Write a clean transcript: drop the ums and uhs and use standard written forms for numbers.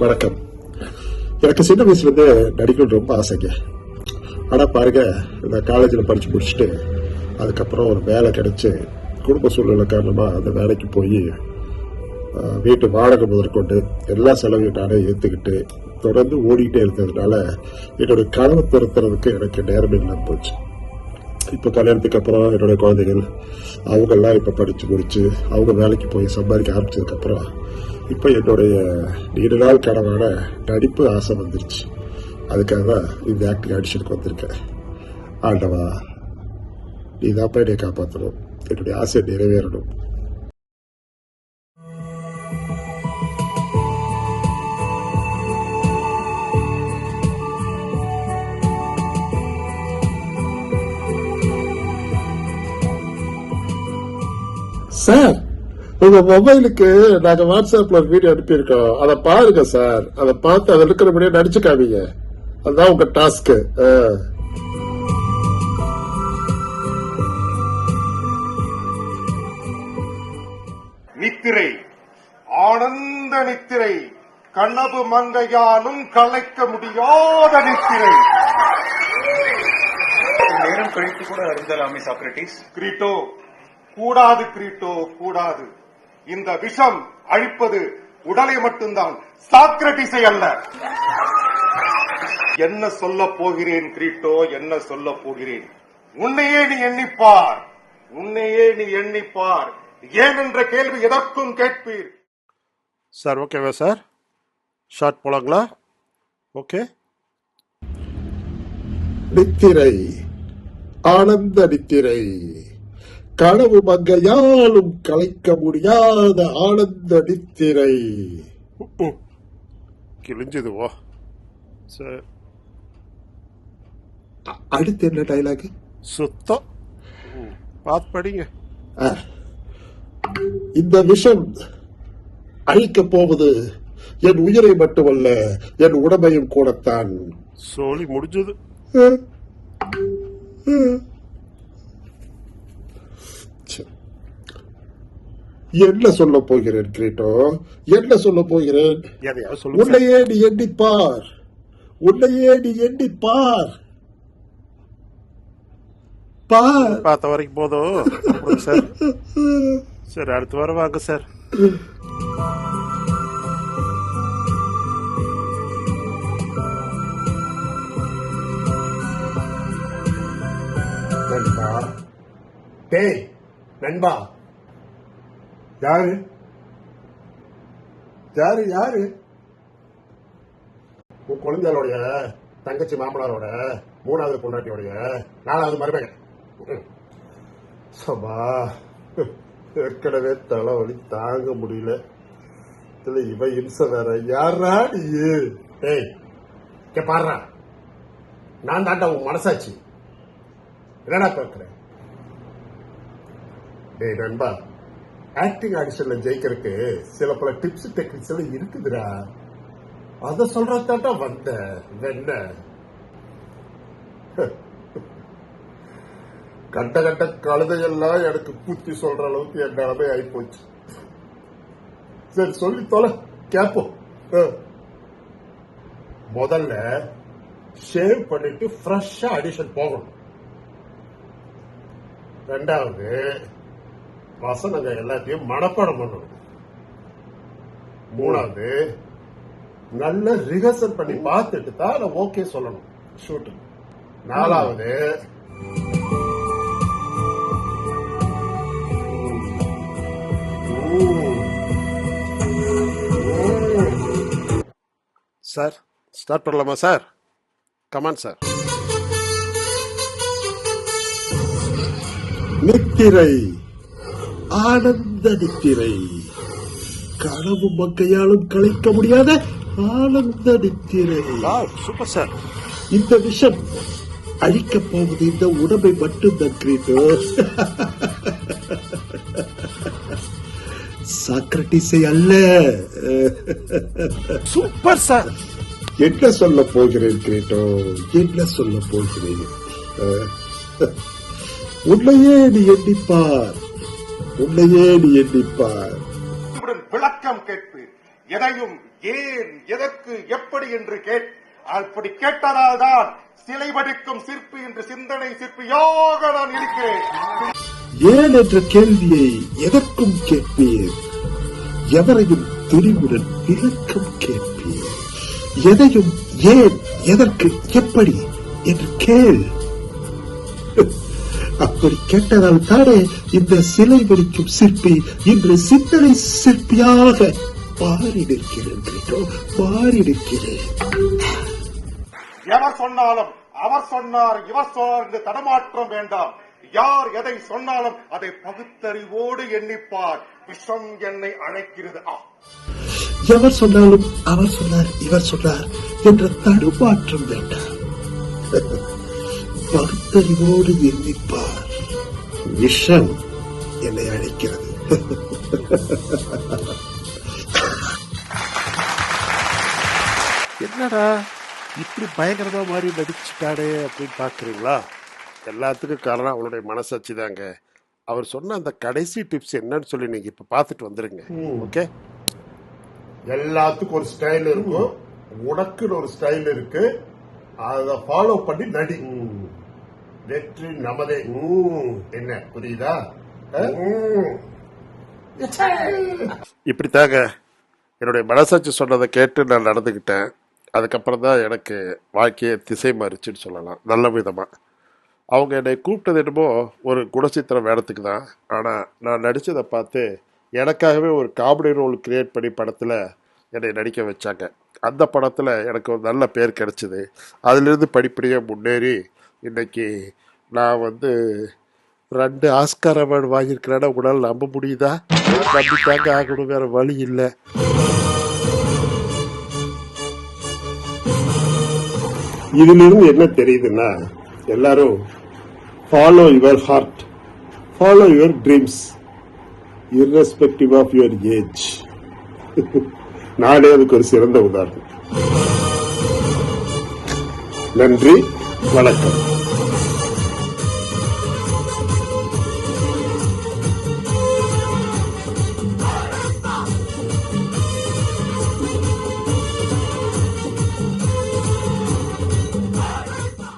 வணக்கம். எனக்கு சின்ன வயசுல இருந்து நடிக்கணும் ரொம்ப ஆசைங்க. ஆனா பாருங்க, இந்த காலேஜில் படிச்சு முடிச்சுட்டு அதுக்கப்புறம் ஒரு வேலை கிடைச்சு குடும்ப சூழ்நிலை காரணமா அந்த வேலைக்கு போய் வீட்டு வாடகை முதற்கொண்டு எல்லா செலவையும் நானே ஏற்றுக்கிட்டு தொடர்ந்து ஓடிக்கிட்டே இருந்ததுனால என்னுடைய கனவு துரத்துறதுக்கு எனக்கு நேரம் இல்லாமல் போச்சு. இப்போ கல்யாணத்துக்கு அப்புறம் என்னுடைய குழந்தைகள் அவங்கெல்லாம் இப்போ படித்து முடித்து அவங்க வேலைக்கு போய் சம்பாதிக்க ஆரம்பிச்சதுக்கப்புறம் இப்போ என்னுடைய நீண்ட நாள் கனவான நடிப்பு ஆசை வந்துருச்சு. அதுக்காக தான் இந்த ஆக்டிங் ஆடிஷனுக்கு வந்திருக்கேன். ஆண்டவா, நீ தான் போய் என்னை காப்பாற்றணும், என்னுடைய ஆசை நிறைவேறணும். சார், உங்க மொபைலுக்கு நாங்க வாட்ஸ்அப்ல ஒரு வீடியோ அனுப்பியிருக்கோம், அதை பாருங்க சார். அதை பார்த்து அதை இருக்கிறபடியே நடிச்சு காமிங்க. அதுதான் உங்க டாஸ்க். நித்திரை, ஆனந்த நித்திரை, கனவு மங்கையாலும் கலைக்க முடியாத நித்திரை. நேரம் கழித்து கூட அறிந்தலாமே சாக்ரட்டிஸ். கிரீட்டோ, கூடாது கிரீட்டோ, கூடாது. இந்த விஷம் அழிப்பது உடலை மட்டும்தான், சாக்ரட்டிஸை அல்ல. என்ன சொல்ல போகிறேன் கிரீட்டோ, என்ன சொல்ல போகிறேன்? உன்னையே நீ எண்ணிப்பார், உன்னையே நீ எண்ணிப்பார். ஏன் என்ற கேள்வி எதற்கும் கேட்பீர். சார், ஓகேவா சார்? ஷார்ட் போலாங்களா? ஓகே. நித்திரை, ஆனந்த நித்திரை, கனவு மங்கையாலும் கலைக்க முடியாத ஆனந்த நித்திரை. கிழிஞ்சதுவா சார். அடுத்து என்ன டைலாக்? சுத்தம் பார்த்து படிங்க. இந்த விஷம் அழிக்க போவது என் உயிரை மட்டுமல்ல, என் உடம்பையும் கூடத்தான். சோழி முடிஞ்சது. என்ன சொல்ல போகிறேன் கிரீட்டோ, என்ன சொல்ல போகிறேன்? உன்னையே நீ எண்ணிப்பார், உன்னையே நீ எண்ணிப்பார். பார்த்த வரைக்கும் போதும் சார். சரி, அடுத்த வாரம் வாங்க சார். நண்பா, டேய் நண்பா. யாரு யாரு யாரு? உன் குழந்தைகளுடைய தங்கச்சி மாமனாரோட 3வது பொண்டாட்டியோடைய 4வது மருமகன். சபா, ஏற்கனவே தலைவலி தாங்க முடியல, இதுல இவ இம்சை வேற. யாரா நீ? டேய் பாடுறா, நான் தாண்டா உன் மனசாச்சு. என்னடா பார்க்கிறேன்? டேய் நண்பா, ஆக்டிங் ஆடிஷன்ல ஜெயிக்கிறதுக்கு சில பல டிப்ஸ் டெக்னிக்ஸ் எல்லாம் இருக்குதுடா. அத சொல்றதாட்டா வந்த என்ன? கட்ட கட்ட கழுதையெல்லாம் எனக்கு புத்தி சொல்ற அளவுக்கு என் நிலைமை ஆயிப்போச்சு. சரி, சொல்லி தொலை கேப்போம். முதல்ல ஷேவ் பண்ணிட்டு ஃப்ரெஷ்ஷா ஆடிஷன் போகணும். 2வது, வசனங்க எல்லாத்தையும் மனப்பாடம் பண்ணணும். 3வது, நல்ல ரிஹர்சல் பண்ணி பார்த்துட்டு தான் ஓகே சொல்லணும் ஷூட்டிங். 4வது, சார் ஸ்டார்ட் பண்ணலாமா சார்? Come on sir. நித்திரை, ஆனந்த நித்திரை, கனவு மங்கையாலும் கலைக்க முடியாத ஆனந்த நித்திரை. Super sir. இந்த விஷம் அழிக்க போவது இந்த உடம்பை மட்டும்தான் கிரீட்டோ, சாக்ரட்டிஸை அல்ல. Super sir. என்ன சொல்ல போகிறேன் கிரீட்டோ, என்ன சொல்ல போகிறேன்? உன்னையே நீ எண்ணிப்பார், உன்னையே நீ எண்ணிப்பார். விளக்கம் கேட்பீர். எதையும் ஏன், எதற்கு, எப்படி என்று அப்படி கேட்டதால் தான் சிலை வடிக்கும் சிற்பி என்று சிந்தனை சிற்பியாக நான் இருக்கிறேன். ஏன் என்ற கேள்வியை எதற்கும் கேட்பீர், எவரையும் துணிவுடன் விளக்கம் கேட்பீர். எதையும் ஏன், எதற்கு, எப்படி என்று கேள். அப்படி கேட்டதால் தானே இந்த சிலை வடிக்கும் சிற்பி இன்று சிந்தனை சிற்பியாக மாறி நிற்கிறேன். மாறி நிற்கிறேன். எவர் சொன்னாலும் அவர் சொன்னார், இவர் சொன்னார் என்று தடமாற்றம் வேண்டாம். யார் எதை சொன்னாலும் அதை பகுத்தறிவோடு எண்ணிப்பார். விஷம் என்னை அழைக்கிறது. எவர் சொன்னாலும் அவர் சொன்னார், இவர் சொன்னார் என்ற தடுமாற்றம் வேண்டாம். பகுத்தறிவோடு எண்ணிப்பார். விஷம் என்னை அழைக்கிறது. என்னடா இப்படி பயங்கரமா மாதிரி நடிச்சுட்டாடே அப்படின்னு பாக்குறீங்களா? எல்லாத்துக்கும் காரணம் அவளுடைய மனசாட்சி தாங்க. அவர் சொன்ன அந்த கடைசி டிப்ஸ் என்னன்னு சொல்லி நீங்க இப்ப பாத்துட்டு வந்துருங்க. ஓகே, எல்லாத்துக்கும் ஒரு ஸ்டைல் இருக்கும், உனக்குன்னு ஒரு ஸ்டைல் இருக்கு. அதை ஃபாலோ பண்ணி நடி. வெற்றி நமதே. என்ன புரியுதா? இப்படித்தாங்க என்னுடைய மனசாட்சி சொன்னதை கேட்டு நான் நடந்துக்கிட்டேன். அதுக்கப்புறம் தான் எனக்கு வாழ்க்கையை திசை மாறிச்சுன்னு சொல்லலாம், நல்ல விதமா. அவங்க என்னை கூப்பிட்டது என்னமோ ஒரு குணச்சித்திரம் வேடத்துக்கு தான். ஆனால் நான் நடித்ததை பார்த்து எனக்காகவே ஒரு காமெடி ரோல் கிரியேட் பண்ணி படத்தில் என்னை நடிக்க வச்சாங்க. அந்த படத்தில் எனக்கு ஒரு நல்ல பேர் கிடைச்சிது. அதிலிருந்து படிப்படியாக முன்னேறி இன்னைக்கு நான் 2 ஆஸ்கார் அவார்டு வாங்கியிருக்கிறேன்னா உங்களால் நம்ப முடியுதா? நம்பித்தாங்க ஆகணும், வேற வழி இல்லை. இதிலிருந்து என்ன தெரியுதுன்னா, எல்லாரும் follow your heart, follow your dreams, irrespective of your age. நானே அதுக்கு ஒரு சிறந்த உதாரணம். நன்றி, வணக்கம்.